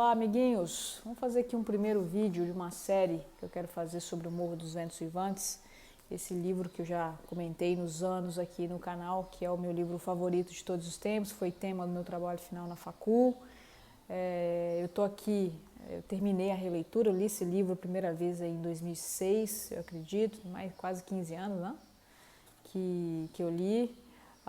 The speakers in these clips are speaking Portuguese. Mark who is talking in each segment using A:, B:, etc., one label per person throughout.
A: Olá, amiguinhos! Vamos fazer aqui um primeiro vídeo de uma série que eu quero fazer sobre o Morro dos Ventos Uivantes. Esse livro que eu já comentei nos anos aqui no canal, que é o meu livro favorito de todos os tempos, foi tema do meu trabalho final na facul. Eu tô aqui, eu terminei a releitura, eu li esse livro a primeira vez em 2006, eu acredito, mais quase 15 anos, né? Que eu li.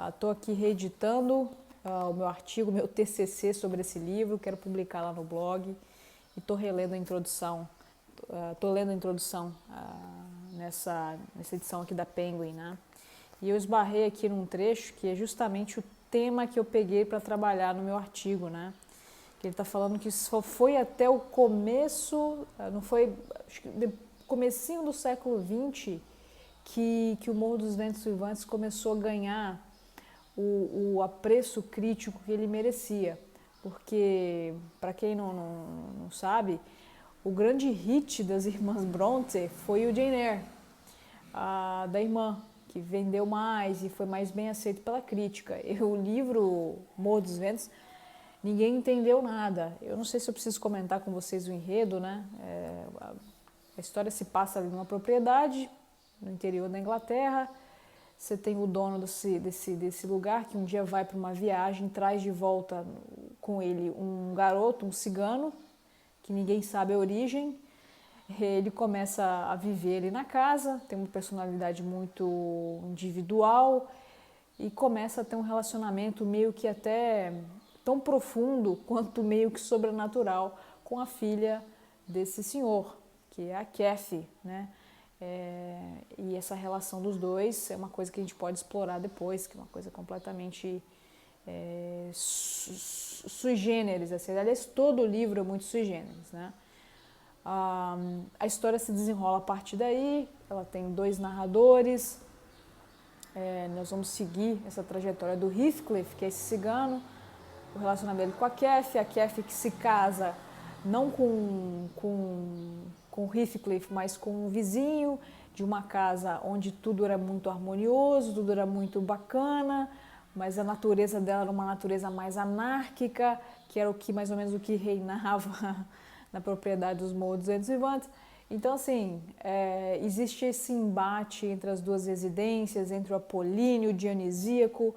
A: Estou aqui reeditando o meu artigo, meu TCC sobre esse livro, quero publicar lá no blog e estou relendo a introdução, estou lendo a introdução nessa edição aqui da Penguin, né? E eu esbarrei aqui num trecho que é justamente o tema que eu peguei para trabalhar no meu artigo, né? Que ele está falando que só foi até o começo, não foi, acho que comecinho do século XX que o Morro dos Ventos Uivantes começou a ganhar o apreço crítico que ele merecia, porque, para quem não sabe, o grande hit das irmãs Bronte foi o Jane Eyre, da irmã, que vendeu mais e foi mais bem aceito pela crítica. O livro Morro dos Ventos, ninguém entendeu nada. Eu não sei se eu preciso comentar com vocês o enredo, né? A história se passa ali numa propriedade no interior da Inglaterra. Você tem o dono desse lugar que um dia vai para uma viagem, traz de volta com ele um garoto, um cigano, que ninguém sabe a origem. Ele começa a viver ali na casa, tem uma personalidade muito individual e começa a ter um relacionamento meio que até tão profundo quanto meio que sobrenatural com a filha desse senhor, que é a Kathy, né? E essa relação dos dois é uma coisa que a gente pode explorar depois, que é uma coisa completamente sui generis. Assim. Aliás, todo o livro é muito sui generis, né? A história se desenrola a partir daí, ela tem dois narradores, nós vamos seguir essa trajetória do Heathcliff, que é esse cigano, o relacionamento dele com a Kathy que se casa não com Heathcliff, mas com um vizinho de uma casa onde tudo era muito harmonioso, tudo era muito bacana, mas a natureza dela era uma natureza mais anárquica, que era mais ou menos o que reinava na propriedade dos Morros dos Ventos Uivantes. Então, assim, existe esse embate entre as duas residências, entre o apolíneo e o dionisíaco.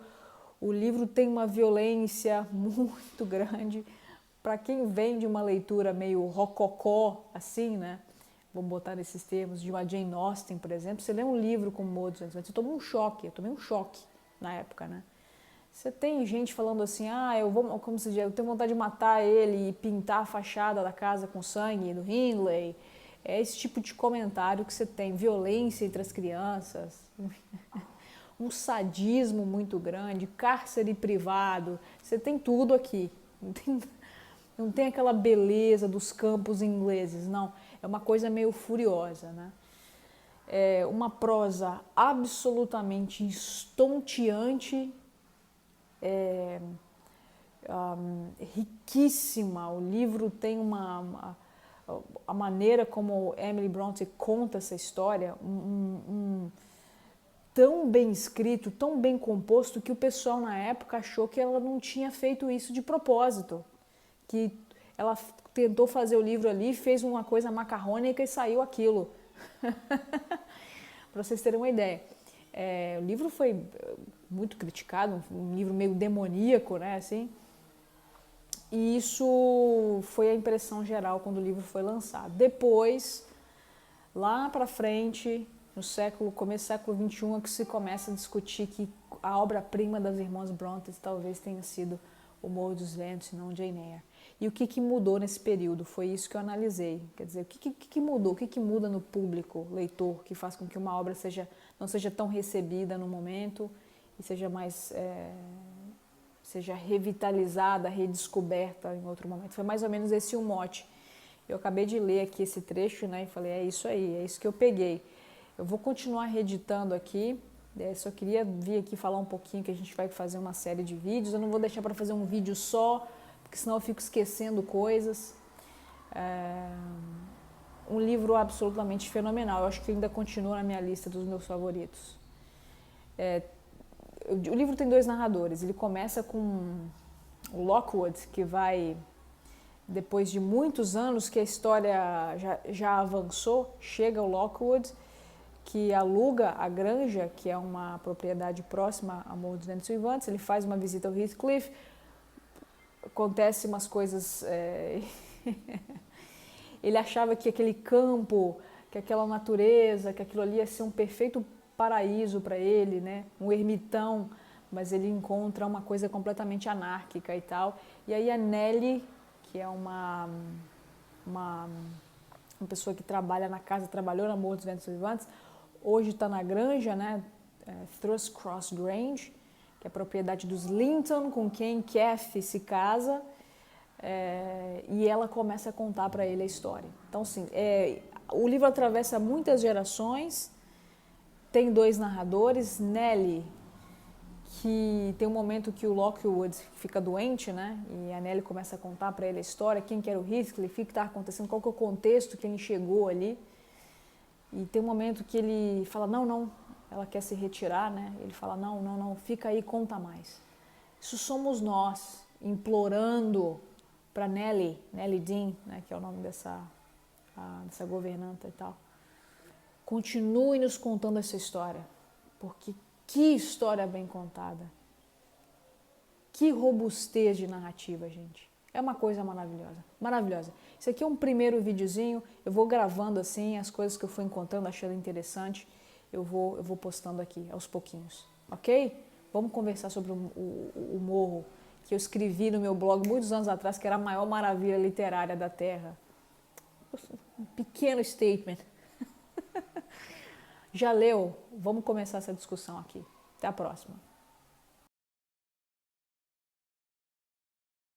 A: O livro tem uma violência muito grande. Para quem vem de uma leitura meio rococó, assim, né? Vamos botar nesses termos, de uma Jane Austen, por exemplo, você lê um livro como Morro dos Ventos Uivantes, você toma um choque, eu tomei um choque na época, né? Você tem gente falando assim, como se diz, eu tenho vontade de matar ele e pintar a fachada da casa com sangue do Hindley. É esse tipo de comentário que você tem, violência entre as crianças, um sadismo muito grande, cárcere privado, você tem tudo aqui. Não tem aquela beleza dos campos ingleses, não. É uma coisa meio furiosa, né? É uma prosa absolutamente estonteante, riquíssima. O livro tem a maneira como Emily Bronte conta essa história, tão bem escrito, tão bem composto, que o pessoal na época achou que ela não tinha feito isso de propósito, que ela tentou fazer o livro ali, fez uma coisa macarrônica e saiu aquilo. Para vocês terem uma ideia. O livro foi muito criticado, um livro meio demoníaco, né, assim. E isso foi a impressão geral quando o livro foi lançado. Depois, lá para frente, começo do século XXI, é que se começa a discutir que a obra-prima das irmãs Bronte talvez tenha sido O Morro dos Ventos e não Jane Eyre. E o que mudou nesse período? Foi isso que eu analisei. Quer dizer, o que mudou? O que muda no público, leitor, que faz com que uma obra não seja tão recebida no momento e seja mais seja revitalizada, redescoberta em outro momento? Foi mais ou menos esse o mote. Eu acabei de ler aqui esse trecho, né, e falei, é isso aí, é isso que eu peguei. Eu vou continuar reeditando aqui. Só queria vir aqui falar um pouquinho que a gente vai fazer uma série de vídeos. Eu não vou deixar para fazer um vídeo só, porque senão eu fico esquecendo coisas. Um livro absolutamente fenomenal. Eu acho que ainda continua na minha lista dos meus favoritos. O livro tem dois narradores. Ele começa com o Lockwood, que vai depois de muitos anos que a história já avançou, chega o Lockwood, que aluga a granja, que é uma propriedade próxima a Morro dos Ventos Uivantes. Ele faz uma visita ao Heathcliff, acontece umas coisas... Ele achava que aquele campo, que aquela natureza, que aquilo ali ia ser um perfeito paraíso para ele, né? Um ermitão, mas ele encontra uma coisa completamente anárquica e tal. E aí a Nellie, que é uma pessoa que trabalha na casa, trabalhou na Morro dos Ventos Uivantes, hoje está na granja, né? Thrushcross Grange, que é a propriedade dos Linton, com quem Kathy se casa. E ela começa a contar para ele a história. Então, assim, o livro atravessa muitas gerações, tem 2 narradores, Nellie, que tem um momento que o Lockwood fica doente, né? E a Nellie começa a contar para ele a história, quem que era o Heathcliff, o que estava acontecendo, qual que é o contexto que ele chegou ali. E tem um momento que ele fala, não, ela quer se retirar, né? Ele fala, não, fica aí, conta mais. Isso somos nós, implorando para Nellie Dean, né, que é o nome dessa governanta e tal, continue nos contando essa história, porque que história bem contada, que robustez de narrativa, gente. É uma coisa maravilhosa, maravilhosa. Isso aqui é um primeiro videozinho, eu vou gravando assim as coisas que eu fui encontrando, achando interessante, eu vou postando aqui aos pouquinhos, ok? Vamos conversar sobre o Morro, que eu escrevi no meu blog muitos anos atrás, que era a maior maravilha literária da Terra. Um pequeno statement. Já leu? Vamos começar essa discussão aqui. Até a próxima.